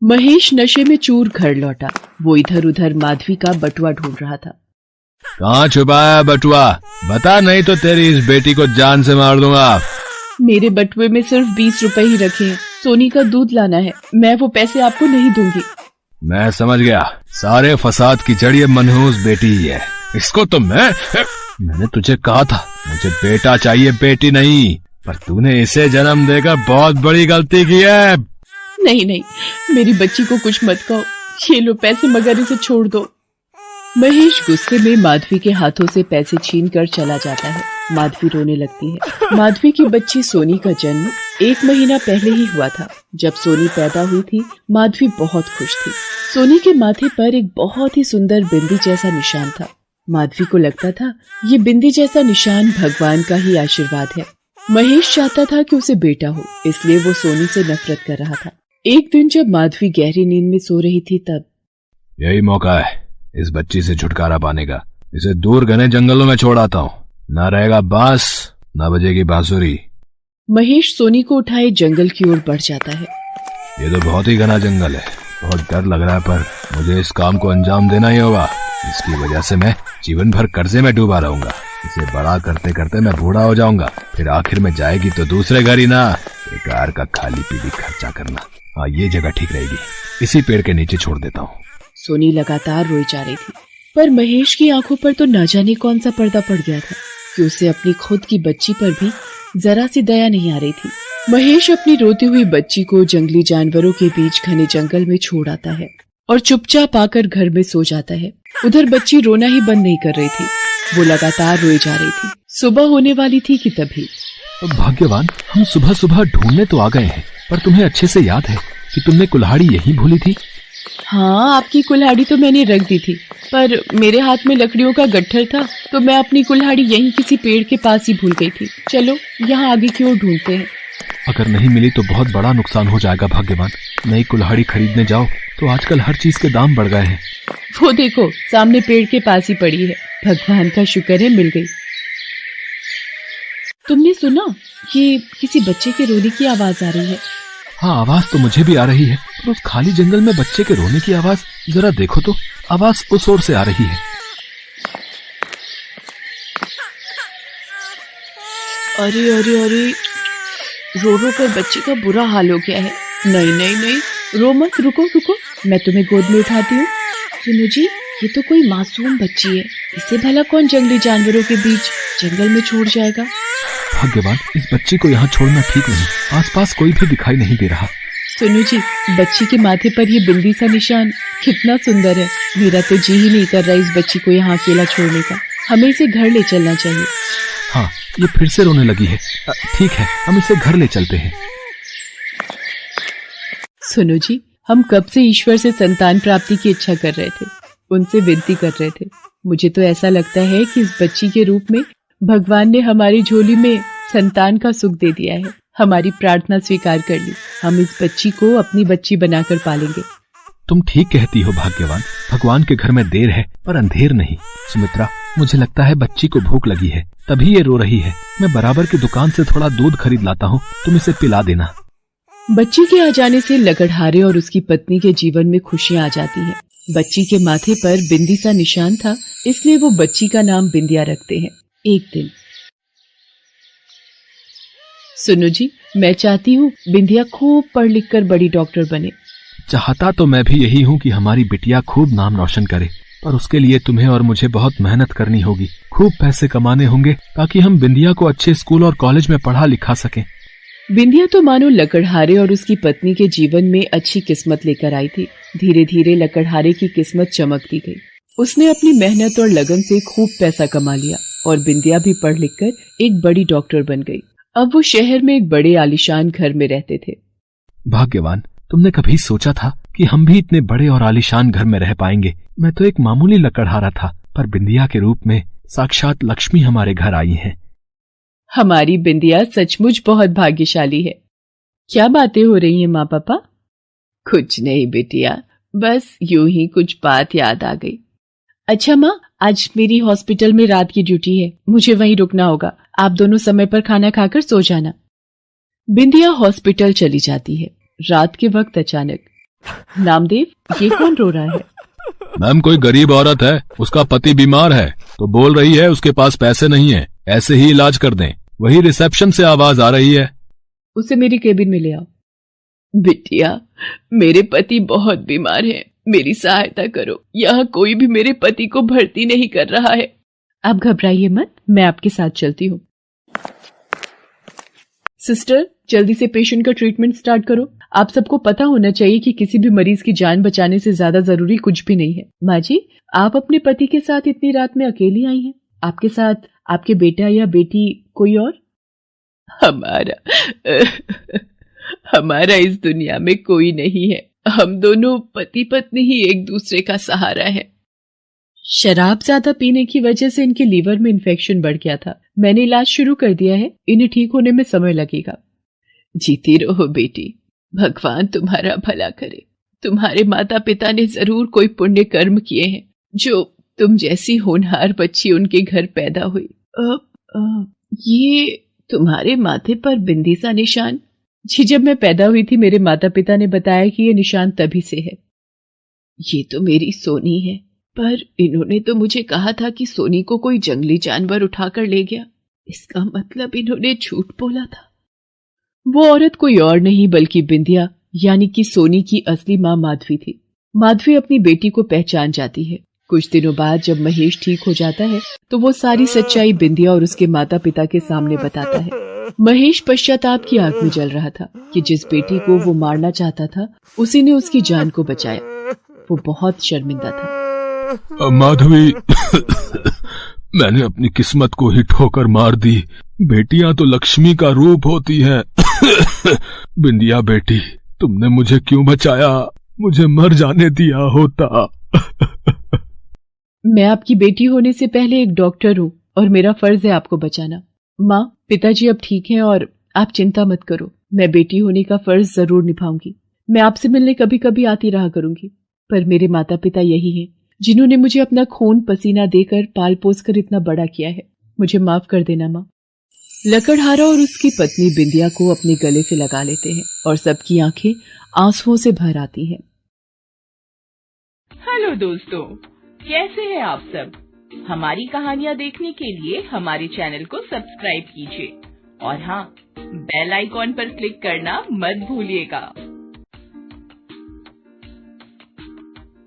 महेश नशे में चूर घर लौटा। वो इधर उधर माधवी का बटुआ ढूंढ रहा था। कहाँ छुपाया बटुआ? बता, नहीं तो तेरी इस बेटी को जान से मार दूंगा। मेरे बटुए में सिर्फ 20 रुपए ही रखे हैं। सोनी का दूध लाना है, मैं वो पैसे आपको नहीं दूंगी। मैं समझ गया, सारे फसाद की जड़ ये मनहूस बेटी ही है। इसको तो मैंने तुझे कहा था मुझे बेटा चाहिए, बेटी नहीं। पर तूने इसे जन्म देकर बहुत बड़ी गलती की है। नहीं नहीं, मेरी बच्ची को कुछ मत कहो। ये लो पैसे, मगर इसे छोड़ दो। महेश गुस्से में माधवी के हाथों से पैसे छीन कर चला जाता है। माधवी रोने लगती है। माधवी की बच्ची सोनी का जन्म 1 महीना पहले ही हुआ था। जब सोनी पैदा हुई थी, माधवी बहुत खुश थी। सोनी के माथे पर एक बहुत ही सुंदर बिंदी जैसा निशान था। माधवी को लगता था ये बिंदी जैसा निशान भगवान का ही आशीर्वाद है। महेश चाहता था कि उसे बेटा हो, इसलिए वो सोनी से नफरत कर रहा था। एक दिन जब माधवी गहरी नींद में सो रही थी, तब यही मौका है इस बच्ची से छुटकारा पाने का। इसे दूर घने जंगलों में छोड़ आता हूँ। ना रहेगा बांस, ना बजेगी बांसुरी। महेश सोनी को उठाए जंगल की ओर बढ़ जाता है। ये तो बहुत ही घना जंगल है, बहुत डर लग रहा है, पर मुझे इस काम को अंजाम देना ही होगा। इसकी वजह से मैं जीवन भर कर्जे में डूबा रहूंगा। इसे बड़ा करते करते मैं बूढ़ा हो जाऊंगा, फिर आखिर में जाएगी तो दूसरे घर ही ना। बेकार का खाली पीली खर्चा करना। हाँ, ये जगह ठीक रहेगी। इसी पेड़ के नीचे छोड़ देता हूँ। सोनी लगातार रोई जा रही थी, पर महेश की आंखों पर तो न जाने कौन सा पर्दा पड़ गया था कि उसे अपनी खुद की बच्ची पर भी जरा सी दया नहीं आ रही थी। महेश अपनी रोती हुई बच्ची को जंगली जानवरों के बीच घने जंगल में छोड़ आता है और चुपचाप आकर घर में सो जाता है। उधर बच्ची रोना ही बंद नहीं कर रही थी। वो लगातार रोई जा रही थी। सुबह होने वाली थी कि तभी भाग्यवान, हम सुबह सुबह ढूंढने तो आ गए हैं, पर तुम्हें अच्छे से याद है कि तुमने कुल्हाड़ी यहीं भूली थी? हाँ, आपकी कुल्हाड़ी तो मैंने रख दी थी, पर मेरे हाथ में लकड़ियों का गट्ठर था, तो मैं अपनी कुल्हाड़ी यहीं किसी पेड़ के पास ही भूल गई थी। चलो यहाँ आगे की ओर ढूंढते हैं। अगर नहीं मिली तो बहुत बड़ा नुकसान हो जाएगा भाग्यवान। नई कुल्हाड़ी खरीदने जाओ तो आजकल हर चीज के दाम बढ़ गए हैं। वो देखो, सामने पेड़ के पास ही पड़ी है। भगवान का शुक्र है मिल गई। तुमने सुना? ये किसी बच्चे के रोने की आवाज आ रही है। हाँ, आवाज तो मुझे भी आ रही है, पर उस खाली जंगल में बच्चे के रोने की आवाज, जरा देखो तो, आवाज उस ओर से आ रही है। अरे अरे अरे, रो रो कर बच्चे का बुरा हाल हो गया है। नहीं नहीं नहीं, रो मत, रुको रुको, मैं तुम्हें गोद में उठाती हूँ। सुनो जी, ये तो कोई मासूम बच्ची है। इसे भला कौन जंगली जानवरों के बीच जंगल में छोड़ जाएगा? भाग्यवान, इस बच्ची को यहाँ छोड़ना ठीक नहीं। आसपास कोई भी दिखाई नहीं दे रहा। सुनो जी, बच्ची के माथे पर ये बिंदी सा निशान कितना सुंदर है। मेरा तो जी ही नहीं कर रहा इस बच्ची को यहाँ अकेला छोड़ने का। हमें इसे घर ले चलना चाहिए। हाँ, ये फिर से रोने लगी है। ठीक है, हम इसे घर ले चलते हैं। सुनो जी, हम कब से ईश्वर से संतान प्राप्ति की इच्छा कर रहे थे, उनसे विनती कर रहे थे। मुझे तो ऐसा लगता है कि इस बच्ची के रूप में भगवान ने हमारी झोली में संतान का सुख दे दिया है। हमारी प्रार्थना स्वीकार कर ली। हम इस बच्ची को अपनी बच्ची बनाकर पालेंगे। तुम ठीक कहती हो भाग्यवान। भगवान के घर में देर है पर अंधेर नहीं। सुमित्रा, मुझे लगता है बच्ची को भूख लगी है, तभी ये रो रही है। मैं बराबर की दुकान से थोड़ा दूध खरीद लाता हूँ, तुम इसे पिला देना। बच्ची के आ जाने से लकड़हारे और उसकी पत्नी के जीवन में खुशियां आ जाती हैं। बच्ची के माथे पर बिंदी सा निशान था, इसलिए वो बच्ची का नाम बिंदिया रखते हैं। एक दिन, सुनो जी, मैं चाहती हूँ बिंदिया खूब पढ़ लिख कर बड़ी डॉक्टर बने। चाहता तो मैं भी यही हूँ कि हमारी बिटिया खूब नाम रोशन करे, पर उसके लिए तुम्हें और मुझे बहुत मेहनत करनी होगी। खूब पैसे कमाने होंगे ताकि हम बिंदिया को अच्छे स्कूल और कॉलेज में पढ़ा लिखा सकें। बिंदिया तो मानो लकड़हारे और उसकी पत्नी के जीवन में अच्छी किस्मत लेकर आई थी। धीरे धीरे लकड़हारे की किस्मत चमकती गई। उसने अपनी मेहनत और लगन से खूब पैसा कमा लिया और बिंदिया भी पढ़ लिखकर एक बड़ी डॉक्टर बन गई। अब वो शहर में एक बड़े आलीशान घर में रहते थे। भाग्यवान, तुमने कभी सोचा था कि हम भी इतने बड़े और आलीशान घर में रह पाएंगे? मैं तो एक मामूली लकड़हारा था, पर बिंदिया के रूप में साक्षात लक्ष्मी हमारे घर आई है। हमारी बिंदिया सचमुच बहुत भाग्यशाली है। क्या बातें हो रही हैं माँ पापा? कुछ नहीं बिटिया, बस यूं ही कुछ बात याद आ गई। अच्छा माँ, आज मेरी हॉस्पिटल में रात की ड्यूटी है, मुझे वहीं रुकना होगा। आप दोनों समय पर खाना खाकर सो जाना। बिंदिया हॉस्पिटल चली जाती है। रात के वक्त अचानक नामदेव, ये कौन रो रहा है? मैम, कोई गरीब औरत है, उसका पति बीमार है तो बोल रही है उसके पास पैसे नहीं है, ऐसे ही इलाज कर दें। वही रिसेप्शन से आवाज आ रही है। उसे मेरी केबिन में ले आओ। बिटिया, मेरे पति बहुत बीमार हैं, मेरी सहायता करो। यहाँ कोई भी मेरे पति को भर्ती नहीं कर रहा है। आप घबराइए मत, मैं आपके साथ चलती हूँ। सिस्टर, जल्दी से पेशेंट का ट्रीटमेंट स्टार्ट करो। आप सबको पता होना चाहिए कि किसी भी मरीज की जान बचाने से ज्यादा जरूरी कुछ भी नहीं है। माँ जी, आप अपने पति के साथ इतनी रात में अकेली आई हैं? आपके साथ आपके बेटा या बेटी कोई और? हमारा इस दुनिया में कोई नहीं है। हम दोनों पति पत्नी ही एक दूसरे का सहारा है। शराब ज्यादा पीने की वजह से इनके लीवर में इन्फेक्शन बढ़ गया था। मैंने इलाज शुरू कर दिया है, इन्हें ठीक होने में समय लगेगा। जीती रहो बेटी, भगवान तुम्हारा भला करे। तुम्हारे माता पिता ने जरूर कोई पुण्य कर्म किए हैं जो तुम जैसी होनहार बच्ची उनके घर पैदा हुई। ये तुम्हारे माथे पर बिंदी सा निशान? जी, जब मैं पैदा हुई थी मेरे माता पिता ने बताया कि ये निशान तभी से है। ये तो मेरी सोनी है, पर इन्होंने तो मुझे कहा था कि सोनी को कोई जंगली जानवर उठाकर ले गया। इसका मतलब इन्होंने झूठ बोला था। वो औरत कोई और नहीं बल्कि बिंदिया यानी कि सोनी की असली मां माधवी थी। माधवी अपनी बेटी को पहचान जाती है। कुछ दिनों बाद जब महेश ठीक हो जाता है तो वो सारी सच्चाई बिंदिया और उसके माता पिता के सामने बताता है। महेश पश्चाताप की आग में जल रहा था कि जिस बेटी को वो मारना चाहता था उसी ने उसकी जान को बचाया। वो बहुत शर्मिंदा था। माधवी, मैंने अपनी किस्मत को ही ठोकर मार दी। बेटियां तो लक्ष्मी का रूप होती हैं। बिंदिया बेटी, तुमने मुझे क्यों बचाया? मुझे मर जाने दिया होता। मैं आपकी बेटी होने से पहले एक डॉक्टर हूँ और मेरा फर्ज है आपको बचाना। माँ, पिताजी अब ठीक हैं और आप चिंता मत करो। मैं बेटी होने का फर्ज जरूर निभाऊंगी। मैं आपसे मिलने कभी कभी आती रहा करूंगी, पर मेरे माता पिता यही हैं जिन्होंने मुझे अपना खून पसीना देकर पाल पोस कर इतना बड़ा किया है। मुझे माफ कर देना माँ। लकड़हारा और उसकी पत्नी बिंदिया को अपने गले से लगा लेते हैं और सबकी आंखें आंसुओं से भर आती हैं। हेलो दोस्तों, कैसे हैं आप सब? हमारी कहानियाँ देखने के लिए हमारे चैनल को सब्सक्राइब कीजिए और हाँ, बेल आइकॉन पर क्लिक करना मत भूलिएगा।